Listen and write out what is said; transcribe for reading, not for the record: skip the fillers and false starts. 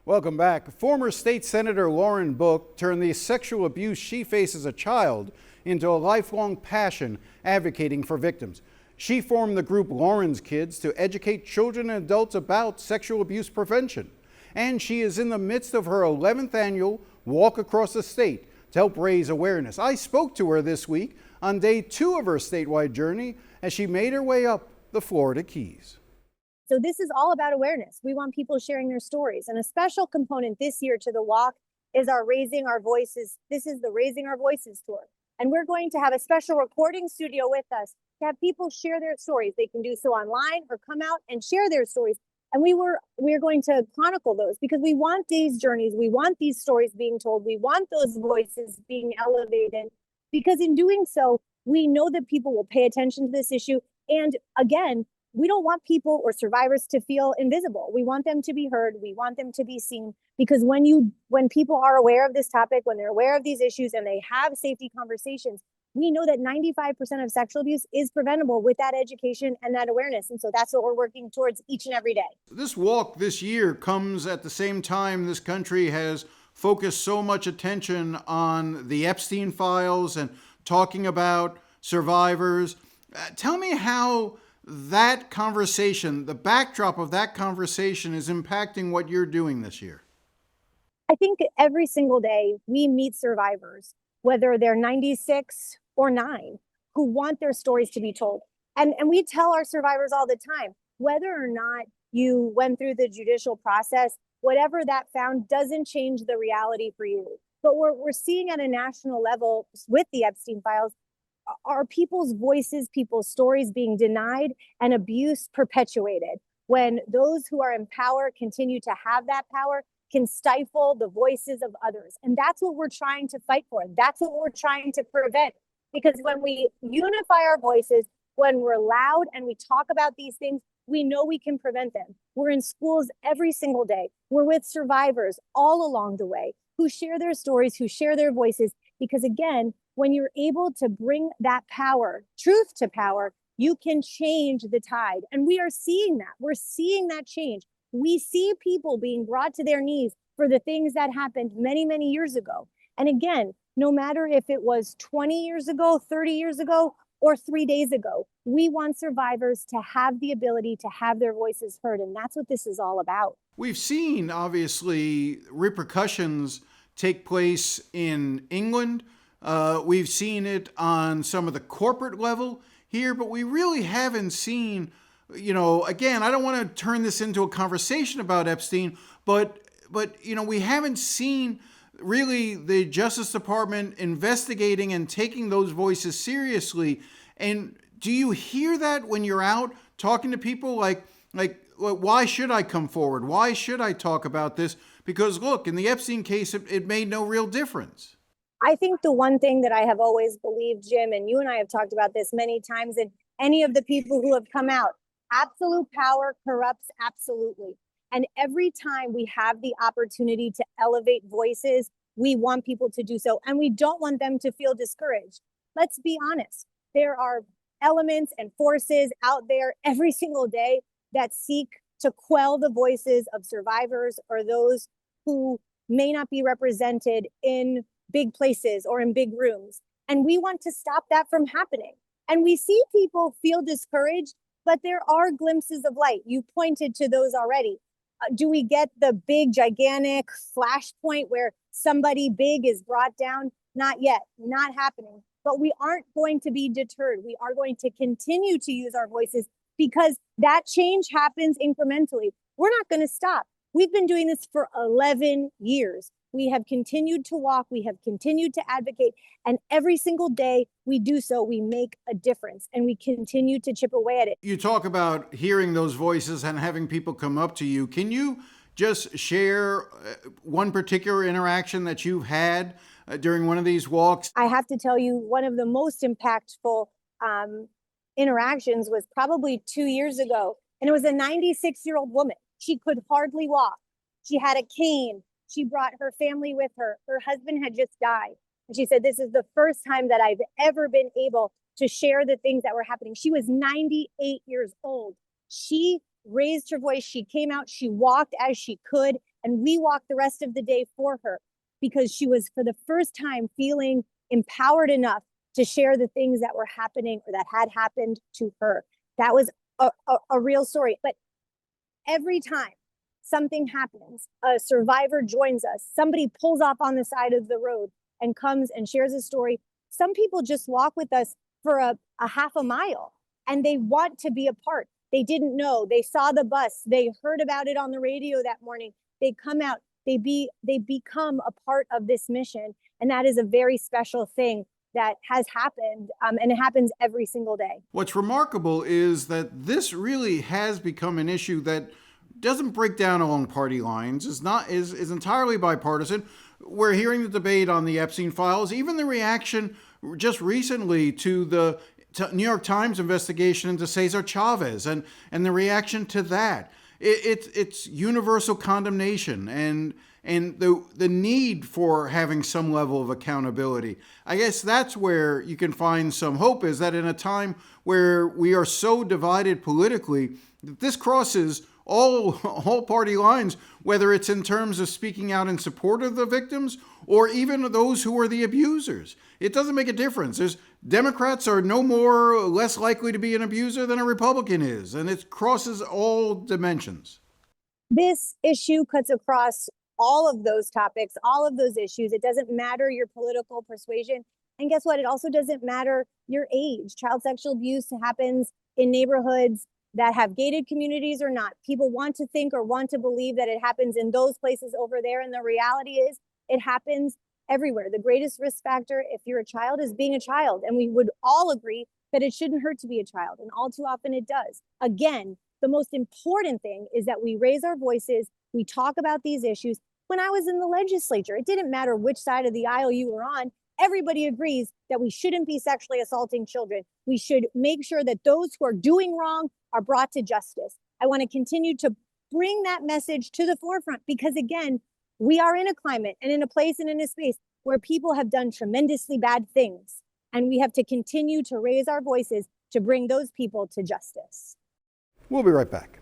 Welcome back. Former State Senator Lauren Book turned the sexual abuse she faced as a child into a lifelong passion advocating for victims. She formed the group Lauren's Kids to educate children and adults about sexual abuse prevention. And she is in the midst of her 11th annual Walk Across the State to help raise awareness. I spoke to her this week on day 2 of her statewide journey as she made her way up the Florida Keys. So this is all about awareness. We want people sharing their stories. And a special component this year to the walk is our Raising Our Voices. This is the Raising Our Voices tour. And we're going to have a special recording studio with us to have people share their stories. They can do so online or come out and share their stories. And we're going to chronicle those because we want these journeys. We want these stories being told. We want those voices being elevated because in doing so, we know that people will pay attention to this issue. And again, we don't want people or survivors to feel invisible. We want them to be heard. We want them to be seen because when people are aware of this topic, when they're aware of these issues and they have safety conversations, we know that 95% of sexual abuse is preventable with that education and that awareness. And so that's what we're working towards each and every day. This walk this year comes at the same time this country has focused so much attention on the Epstein files and talking about survivors. Tell me how that conversation, the backdrop of that conversation is impacting what you're doing this year. I think every single day we meet survivors, whether they're 96 or 9, who want their stories to be told. And we tell our survivors all the time, whether or not you went through the judicial process, whatever that found doesn't change the reality for you. But we're seeing at a national level with the Epstein files, are people's voices, people's stories being denied and abuse perpetuated when those who are in power continue to have that power can stifle the voices of others. And that's what we're trying to fight for. That's what we're trying to prevent. Because when we unify our voices, when we're loud and we talk about these things, we know we can prevent them. We're in schools every single day. We're with survivors all along the way who share their stories, who share their voices. Because again, when you're able to bring that power, truth to power, you can change the tide. And we are seeing that. We're seeing that change. We see people being brought to their knees for the things that happened many, many years ago. And again, no matter if it was 20 years ago, 30 years ago, or 3 days ago, we want survivors to have the ability to have their voices heard. And that's what this is all about. We've seen, obviously, repercussions take place in England. We've seen it on some of the corporate level here, but we really haven't seen, again, I don't want to turn this into a conversation about Epstein, but we haven't seen really the Justice Department investigating and taking those voices seriously. And do you hear that when you're out talking to people like, why should I come forward? Why should I talk about this? Because look, in the Epstein case, it made no real difference. I think the one thing that I have always believed, Jim, and you and I have talked about this many times, and any of the people who have come out, absolute power corrupts absolutely. And every time we have the opportunity to elevate voices, we want people to do so. And we don't want them to feel discouraged. Let's be honest. There are elements and forces out there every single day that seek to quell the voices of survivors or those who may not be represented in big places or in big rooms. And we want to stop that from happening. And we see people feel discouraged, but there are glimpses of light. You pointed to those already. Do we get the big, gigantic flashpoint where somebody big is brought down? Not yet, not happening. But we aren't going to be deterred. We are going to continue to use our voices because that change happens incrementally. We're not going to stop. We've been doing this for 11 years. We have continued to walk. We have continued to advocate. And every single day we do so, we make a difference and we continue to chip away at it. You talk about hearing those voices and having people come up to you. Can you just share one particular interaction that you've had during one of these walks? I have to tell you, one of the most impactful interactions was probably 2 years ago. And it was a 96-year-old woman. She could hardly walk. She had a cane. She brought her family with her. Her husband had just died. And she said, this is the first time that I've ever been able to share the things that were happening. She was 98 years old. She raised her voice. She came out. She walked as she could. And we walked the rest of the day for her because she was, for the first time, feeling empowered enough to share the things that were happening or that had happened to her. That was a real story. But every time something happens, a survivor joins us, somebody pulls off on the side of the road and comes and shares a story. Some people just walk with us for a half a mile and they want to be a part. They didn't know. They saw the bus. They heard about it on the radio that morning. They come out. They become a part of this mission. And that is a very special thing that has happened, and it happens every single day. What's remarkable is that this really has become an issue that doesn't break down along party lines, is entirely bipartisan. We're hearing the debate on the Epstein files, even the reaction just recently to the New York Times investigation into Cesar Chavez and the reaction to that. It's universal condemnation and the need for having some level of accountability. I guess that's where you can find some hope, is that in a time where we are so divided politically, that this crosses all party lines, whether it's in terms of speaking out in support of the victims or even those who are the abusers. It doesn't make a difference. Democrats are no more or less likely to be an abuser than a Republican is, and it crosses all dimensions. This issue cuts across all of those topics, all of those issues. It doesn't matter your political persuasion. And guess what? It also doesn't matter your age. Child sexual abuse happens in neighborhoods that have gated communities or not. People want to think or want to believe that it happens in those places over there. And the reality is it happens everywhere. The greatest risk factor, if you're a child, is being a child. And we would all agree that it shouldn't hurt to be a child. And all too often it does. Again, the most important thing is that we raise our voices. We talk about these issues. When I was in the legislature, it didn't matter which side of the aisle you were on. Everybody agrees that we shouldn't be sexually assaulting children. We should make sure that those who are doing wrong are brought to justice. I want to continue to bring that message to the forefront because, again, we are in a climate and in a place and in a space where people have done tremendously bad things. And we have to continue to raise our voices to bring those people to justice. We'll be right back.